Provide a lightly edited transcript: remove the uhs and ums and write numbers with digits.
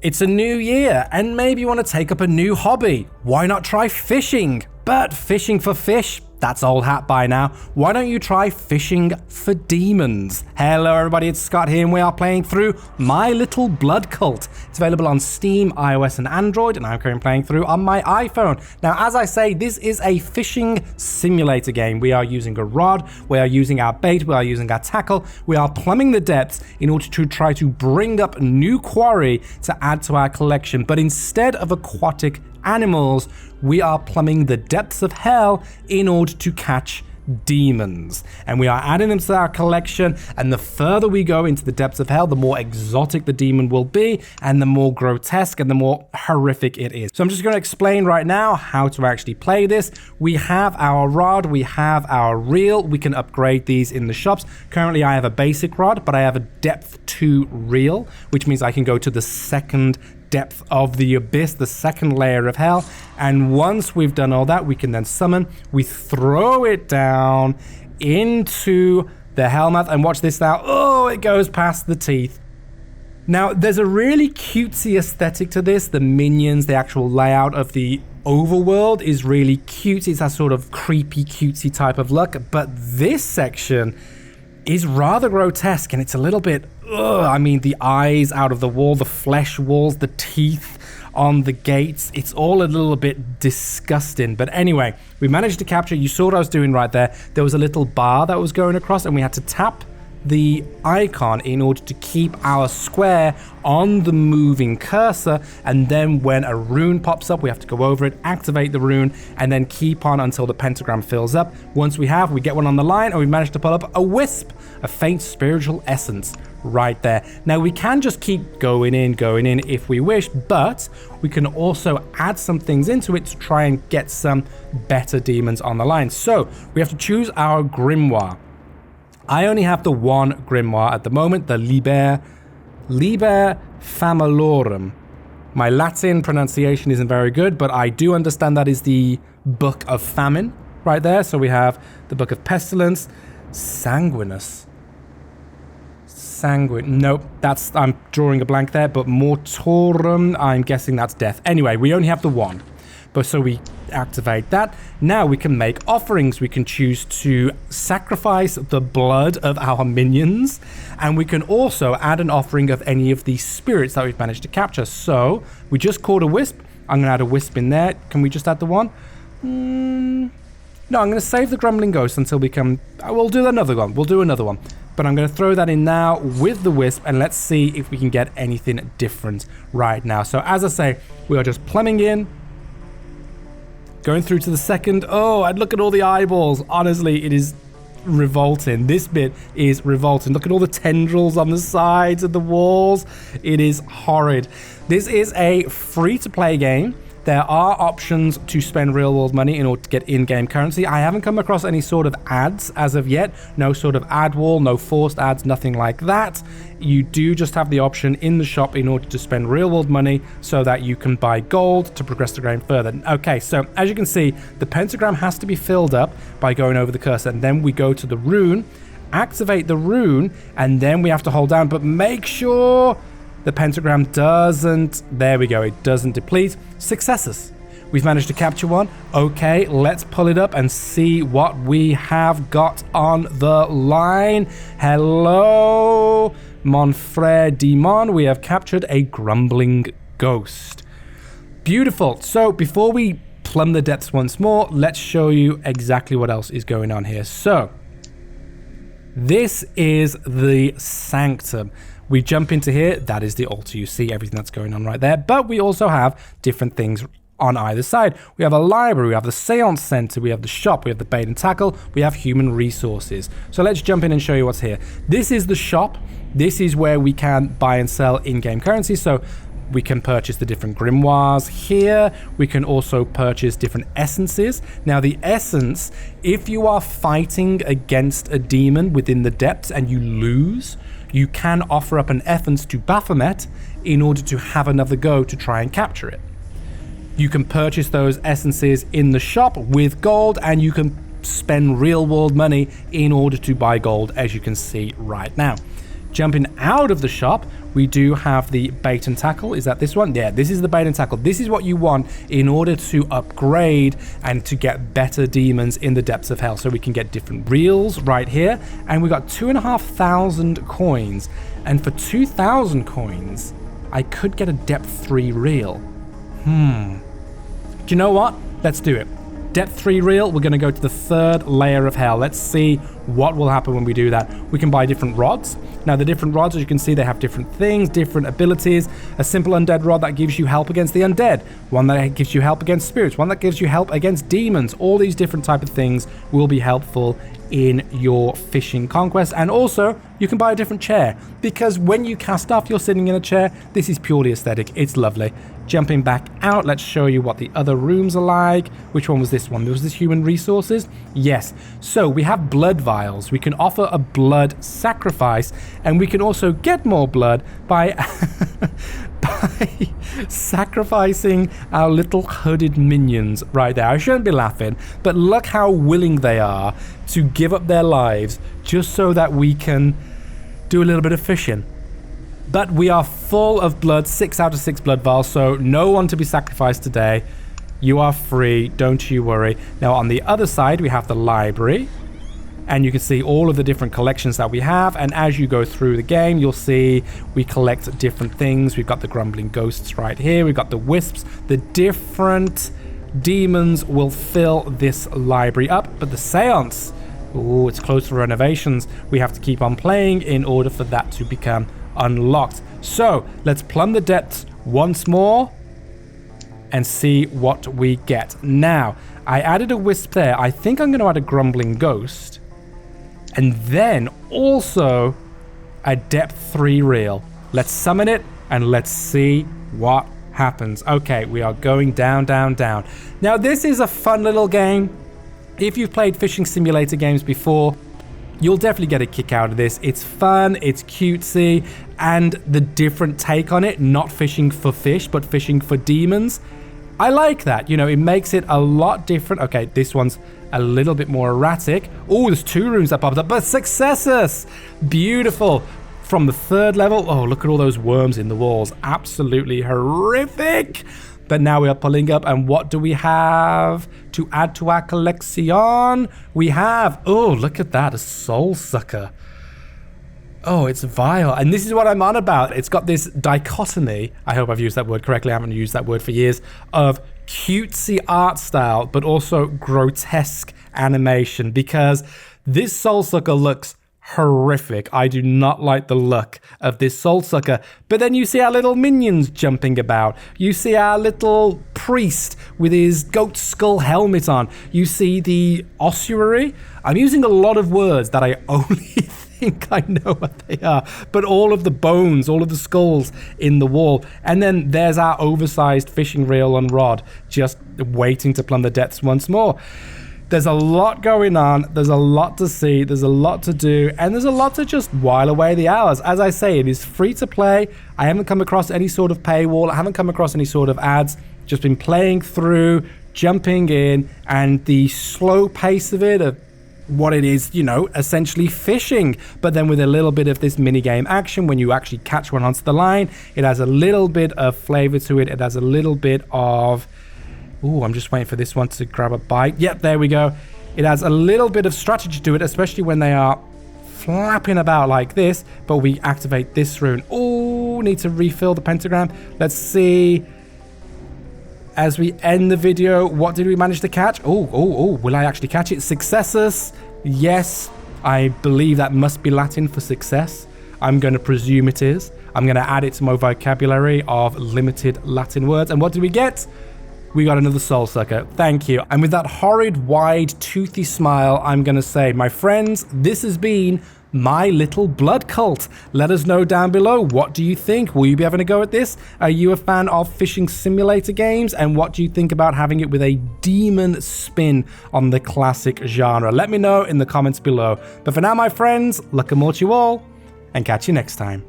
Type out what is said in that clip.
It's a new year, and maybe you want to take up a new hobby. Why not try fishing? But fishing for fish? That's old hat by now. Why don't you try fishing for demons? Hello everybody, it's Scott here, and we are playing through My Little Blood Cult. It's available on Steam, iOS and Android, and I'm currently playing through on my iPhone. Now, as I say, this is a fishing simulator game. We are using a rod, we are using our bait, we are using our tackle, we are plumbing the depths in order to try to bring up new quarry to add to our collection. But instead of aquatic animals, we are plumbing the depths of hell in order to catch demons, and we are adding them to our collection. And the further we go into the depths of hell, the more exotic the demon will be, and the more grotesque and the more horrific it is. So I'm just going to explain right now how to actually play this. We have our rod, we have our reel. We can upgrade these in the shops. Currently I have a basic rod, but I have a depth 2 reel, which means I can go to the second depth of the abyss, the second layer of hell. And once we've done all that, we can then summon, we throw it down into the hellmouth, and watch this now. Oh, it goes past the teeth. Now, there's a really cutesy aesthetic to this. The minions, the actual layout of the overworld is really cute. It's that sort of creepy, cutesy type of look. But this section is rather grotesque, and it's a little bit, I mean, the eyes out of the wall, the flesh walls, the teeth on the gates, it's all a little bit disgusting. But anyway, we managed to capture, you saw what I was doing right there. There was a little bar that was going across, and we had to tap the icon in order to keep our square on the moving cursor. And then when a rune pops up, we have to go over it, activate the rune, and then keep on until the pentagram fills up. Once we get one on the line, and we've managed to pull up a wisp, a faint spiritual essence right there. Now we can just keep going in if we wish, but we can also add some things into it to try and get some better demons on the line. So we have to choose our grimoire. I only have the one grimoire at the moment, the Liber Famalorum. My Latin pronunciation isn't very good, but I do understand that is the Book of Famine right there. So we have the Book of Pestilence, Sanguinus. Nope, I'm drawing a blank there, but Mortorum, I'm guessing that's death. Anyway, we only have the one. But so we activate that. Now we can make offerings. We can choose to sacrifice the blood of our minions, and we can also add an offering of any of the spirits that we've managed to capture. So we just caught a wisp. I'm going to add a wisp in there. Can we just add the one? No, I'm going to save the grumbling ghost until we can. We'll do another one. But I'm going to throw that in now with the wisp, and let's see if we can get anything different right now. So as I say, we are just plumbing in, going through to the second. Oh, and look at all the eyeballs. Honestly, it is revolting. This bit is revolting. Look at all the tendrils on the sides of the walls. It is horrid. This is a free-to-play game. There are options to spend real-world money in order to get in-game currency. I haven't come across any sort of ads as of yet. No sort of ad wall, no forced ads, nothing like that. You do just have the option in the shop in order to spend real-world money so that you can buy gold to progress the game further. Okay, so as you can see, the pentagram has to be filled up by going over the cursor, and then we go to the rune, activate the rune, and then we have to hold down, but make sure the pentagram doesn't, there we go, it doesn't deplete. Successes. We've managed to capture one. Okay, let's pull it up and see what we have got on the line. Hello, mon frère Demon. We have captured a grumbling ghost. Beautiful. So before we plumb the depths once more, let's show you exactly what else is going on here. So this is the sanctum. We jump into here, that is the altar. You see everything that's going on right there, but we also have different things on either side. We have a library, we have the seance center, we have the shop, we have the bait and tackle, we have human resources. So let's jump in and show you what's here. This is the shop. This is where we can buy and sell in-game currency. So we can purchase the different grimoires here. We can also purchase different essences. Now the essence, if you are fighting against a demon within the depths and you lose, you can offer up an essence to Baphomet in order to have another go to try and capture it. You can purchase those essences in the shop with gold, and you can spend real world money in order to buy gold, as you can see right now. Jumping out of the shop, we do have the bait and tackle. Is that this one? Yeah, this is the bait and tackle. This is what you want in order to upgrade and to get better demons in the depths of hell. So we can get different reels right here. And we got 2,500 coins. And for 2,000 coins, I could get a depth 3 reel. Do you know what? Let's do it. Depth 3 reel, we're going to go to the 3rd layer of hell. Let's see what will happen when we do that. We can buy different rods. Now, the different rods, as you can see, they have different things, different abilities. A simple undead rod that gives you help against the undead. One that gives you help against spirits. One that gives you help against demons. All these different type of things will be helpful in your fishing conquest. And also, you can buy a different chair. Because when you cast off, you're sitting in a chair. This is purely aesthetic. It's lovely. Jumping back out, let's show you what the other rooms are like. Which one was this one? Was this human resources? Yes. So we have blood vials. We can offer a blood sacrifice, and we can also get more blood by by sacrificing our little hooded minions right there. I shouldn't be laughing, but look how willing they are to give up their lives just so that we can do a little bit of fishing. But we are full of blood, 6 out of 6 blood vials, so no one to be sacrificed today. You are free, don't you worry. Now on the other side, we have the library. And you can see all of the different collections that we have. And as you go through the game, you'll see we collect different things. We've got the grumbling ghosts right here. We've got the wisps. The different demons will fill this library up. But the seance, oh, it's closed for renovations. We have to keep on playing in order for that to become unlocked. So let's plumb the depths once more and see what we get. Now, I added a wisp there. I think I'm going to add a grumbling ghost. And then also a depth 3 reel. Let's summon it and let's see what happens. Okay, we are going down, down, down. Now, this is a fun little game. If you've played fishing simulator games before, you'll definitely get a kick out of this. It's fun, it's cutesy, and the different take on it, not fishing for fish, but fishing for demons. I like that. You know, it makes it a lot different. Okay, this one's a little bit more erratic. Oh, there's 2 rooms that popped up, but successes! Beautiful. From the 3rd level, oh, look at all those worms in the walls. Absolutely horrific. But now we are pulling up, and what do we have to add to our collection? We have, oh, look at that, a soul sucker. Oh, it's vile. And this is what I'm on about. It's got this dichotomy, I hope I've used that word correctly, I haven't used that word for years, of cutesy art style, but also grotesque animation, because this soul sucker looks horrific. I do not like the look of this soul sucker. But then you see our little minions jumping about. You see our little priest with his goat skull helmet on. You see the ossuary. I'm using a lot of words that I only think I know what they are. But all of the bones, all of the skulls in the wall. And then there's our oversized fishing reel and rod just waiting to plumb the depths once more. There's a lot going on, there's a lot to see, there's a lot to do, and there's a lot to just while away the hours. As I say, it is free to play. I haven't come across any sort of paywall, I haven't come across any sort of ads, just been playing through, jumping in, and the slow pace of it, of what it is, you know, essentially fishing, but then with a little bit of this mini game action when you actually catch one onto the line. It has a little bit of flavor to it, it has a little bit of... Ooh, I'm just waiting for this one to grab a bite. Yep, there we go. It has a little bit of strategy to it, especially when they are flapping about like this. But we activate this rune. Ooh, need to refill the pentagram. Let's see. As we end the video, what did we manage to catch? Oh, will I actually catch it? Successus. Yes, I believe that must be Latin for success. I'm going to presume it is. I'm going to add it to my vocabulary of limited Latin words. And what did we get? We got another soul sucker. Thank you. And with that horrid, wide, toothy smile, I'm going to say, my friends, this has been my little blood cult. Let us know down below. What do you think? Will you be having a go at this? Are you a fan of fishing simulator games? And what do you think about having it with a demon spin on the classic genre? Let me know in the comments below. But for now, my friends, luck and more to you all, and catch you next time.